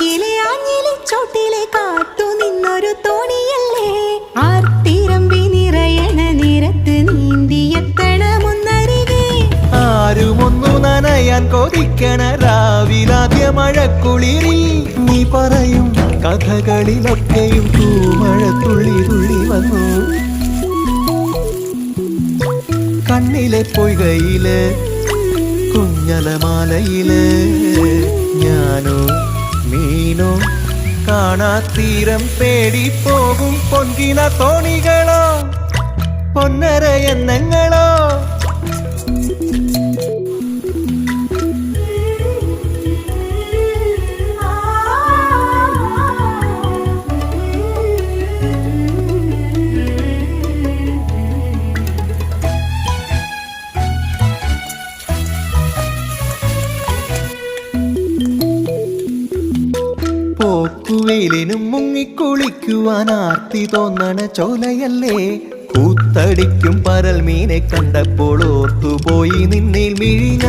ആറ്റിലെ ആഞ്ഞിലെ ചോട്ടിലെ കാത്തു നിന്നൊരു തോണിയല്ലേ ആർത്തിരമ്പി നിറയണ നിരത്ത് നീന്തിയെത്തണമെന്നരികെ ആരുമൊന്നു നനയാൻ കൊതിക്കണ രാവിലാദ്യ മഴക്കുളിരിൽ നീ പറയും കഥകളിലൊക്കെയും തൂമഴ തുള്ളി തുള്ളി വന്നു കണ്ണിലെ പൊയ്കയില് കുഞ്ഞലമാലയില് ഞാനോ മീനോ കാണാത്തീരം തേടി പോകും പൊൻകിന തോണികളോ പൊന്നര എന്നെങ്ങളോ പോക്കുവെയിലിനും മുങ്ങിക്കുളിക്കുവാൻ ആർത്തി തോന്നണ ചോലയല്ലേ കൂത്തടിക്കും പരൽ മീനെ കണ്ടപ്പോൾ ഓർത്തുപോയി നിന്നിൽ മിഴിഞ്ഞ